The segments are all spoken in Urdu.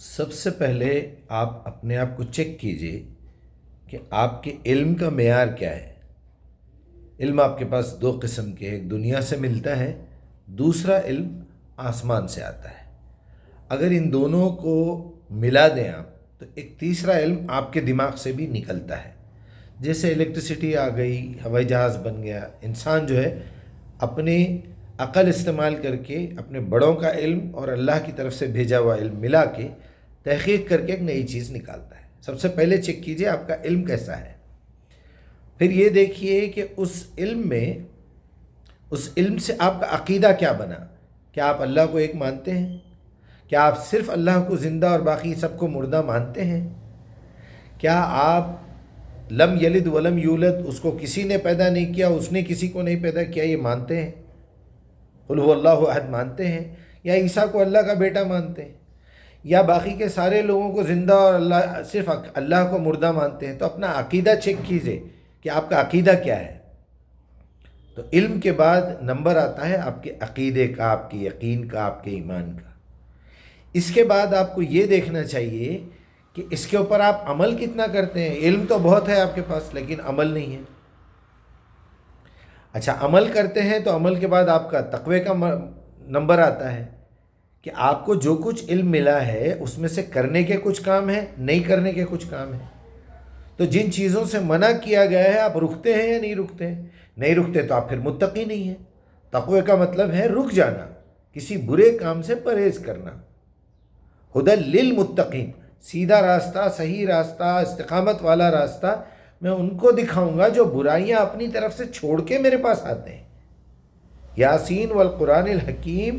سب سے پہلے آپ اپنے آپ کو چیک کیجئے کہ آپ کے علم کا معیار کیا ہے۔ علم آپ کے پاس دو قسم کے، ایک دنیا سے ملتا ہے، دوسرا علم آسمان سے آتا ہے۔ اگر ان دونوں کو ملا دیں آپ تو ایک تیسرا علم آپ کے دماغ سے بھی نکلتا ہے۔ جیسے الیکٹریسٹی آ گئی، ہوائی جہاز بن گیا، انسان جو ہے اپنی عقل استعمال کر کے اپنے بڑوں کا علم اور اللہ کی طرف سے بھیجا ہوا علم ملا کے تحقیق کر کے ایک نئی چیز نکالتا ہے۔ سب سے پہلے چیک کیجئے آپ کا علم کیسا ہے، پھر یہ دیکھیے کہ اس علم سے آپ کا عقیدہ کیا بنا۔ کیا آپ اللہ کو ایک مانتے ہیں؟ کیا آپ صرف اللہ کو زندہ اور باقی سب کو مردہ مانتے ہیں؟ کیا آپ لم یلد ولم یولد، اس کو کسی نے پیدا نہیں کیا، اس نے کسی کو نہیں پیدا کیا، یہ مانتے ہیں؟ قل هو اللہ احد مانتے ہیں؟ یا عیسیٰ کو اللہ کا بیٹا مانتے ہیں؟ یا باقی کے سارے لوگوں کو زندہ اور صرف اللہ کو مردہ مانتے ہیں؟ تو اپنا عقیدہ چیک کیجئے کہ آپ کا عقیدہ کیا ہے۔ تو علم کے بعد نمبر آتا ہے آپ کے عقیدے کا، آپ کے یقین کا، آپ کے ایمان کا۔ اس کے بعد آپ کو یہ دیکھنا چاہیے کہ اس کے اوپر آپ عمل کتنا کرتے ہیں۔ علم تو بہت ہے آپ کے پاس لیکن عمل نہیں ہے۔ اچھا، عمل کرتے ہیں تو عمل کے بعد آپ کا تقوی کا نمبر آتا ہے کہ آپ کو جو کچھ علم ملا ہے اس میں سے کرنے کے کچھ کام ہیں، نہیں کرنے کے کچھ کام ہیں۔ تو جن چیزوں سے منع کیا گیا ہے آپ رکتے ہیں یا نہیں رکتے ہیں؟ نہیں رکتے تو آپ پھر متقی نہیں ہیں۔ تقوی کا مطلب ہے رک جانا، کسی برے کام سے پرہیز کرنا۔ ہدی للمتقین، سیدھا راستہ، صحیح راستہ، استقامت والا راستہ میں ان کو دکھاؤں گا جو برائیاں اپنی طرف سے چھوڑ کے میرے پاس آتے ہیں۔ یاسین والقرآن الحکیم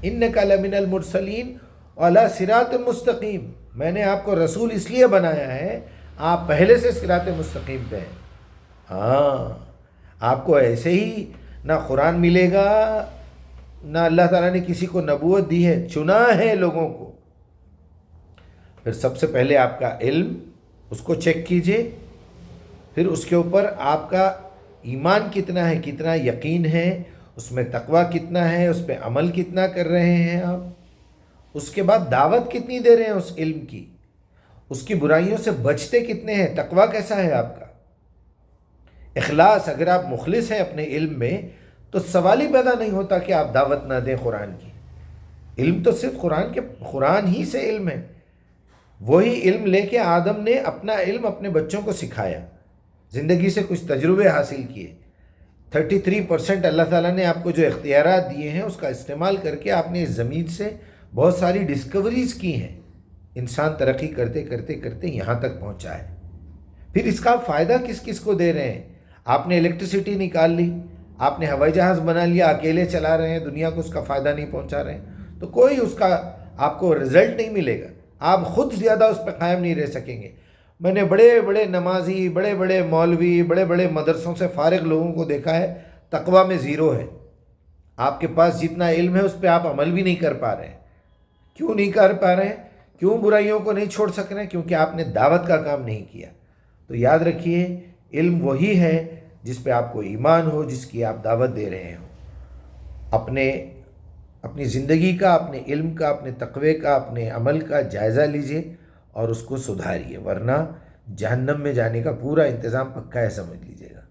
انک لمن المرسلین وعلی صراط مستقیم، میں نے آپ کو رسول اس لیے بنایا ہے آپ پہلے سے صراط مستقیم پہ ہیں۔ ہاں، آپ کو ایسے ہی نہ قرآن ملے گا، نہ اللہ تعالیٰ نے کسی کو نبوت دی ہے، چنا ہے لوگوں کو۔ پھر سب سے پہلے آپ کا علم، اس کو چیک کیجئے، پھر اس کے اوپر آپ کا ایمان کتنا ہے، کتنا یقین ہے، اس میں تقوی کتنا ہے، اس پہ عمل کتنا کر رہے ہیں آپ۔ اس کے بعد دعوت کتنی دے رہے ہیں اس علم کی، اس کی برائیوں سے بچتے کتنے ہیں، تقوی کیسا ہے آپ کا، اخلاص۔ اگر آپ مخلص ہیں اپنے علم میں تو سوال ہی پیدا نہیں ہوتا کہ آپ دعوت نہ دیں قرآن کی۔ علم تو صرف قرآن ہی سے علم ہے۔ وہی علم لے کے آدم نے اپنا علم اپنے بچوں کو سکھایا، زندگی سے کچھ تجربے حاصل کیے۔ 33% اللہ تعالیٰ نے آپ کو جو اختیارات دیے ہیں اس کا استعمال کر کے آپ نے اس زمین سے بہت ساری ڈسکوریز کی ہیں۔ انسان ترقی کرتے کرتے کرتے یہاں تک پہنچا ہے۔ پھر اس کا فائدہ کس کس کو دے رہے ہیں؟ آپ نے الیکٹریسٹی نکال لی، آپ نے ہوائی جہاز بنا لیا، اکیلے چلا رہے ہیں، دنیا کو اس کا فائدہ نہیں پہنچا رہے ہیں، تو کوئی اس کا آپ کو رزلٹ نہیں ملے گا، آپ خود زیادہ اس پہ قائم نہیں رہ سکیں گے۔ میں نے بڑے بڑے نمازی، بڑے بڑے مولوی، بڑے بڑے مدرسوں سے فارغ لوگوں کو دیکھا ہے، تقوی میں زیرو ہے۔ آپ کے پاس جتنا علم ہے اس پہ آپ عمل بھی نہیں کر پا رہے ہیں۔ کیوں نہیں کر پا رہے ہیں؟ کیوں برائیوں کو نہیں چھوڑ سک رہے ہیں؟ کیونکہ آپ نے دعوت کا کام نہیں کیا۔ تو یاد رکھیے، علم وہی ہے جس پہ آپ کو ایمان ہو، جس کی آپ دعوت دے رہے ہو۔ اپنی زندگی کا، اپنے علم کا، اپنے تقوی کا، اپنے عمل کا جائزہ لیجئے اور اس کو سدھاریے، ورنہ جہنم میں جانے کا پورا انتظام پکا ہے، سمجھ لیجئے گا۔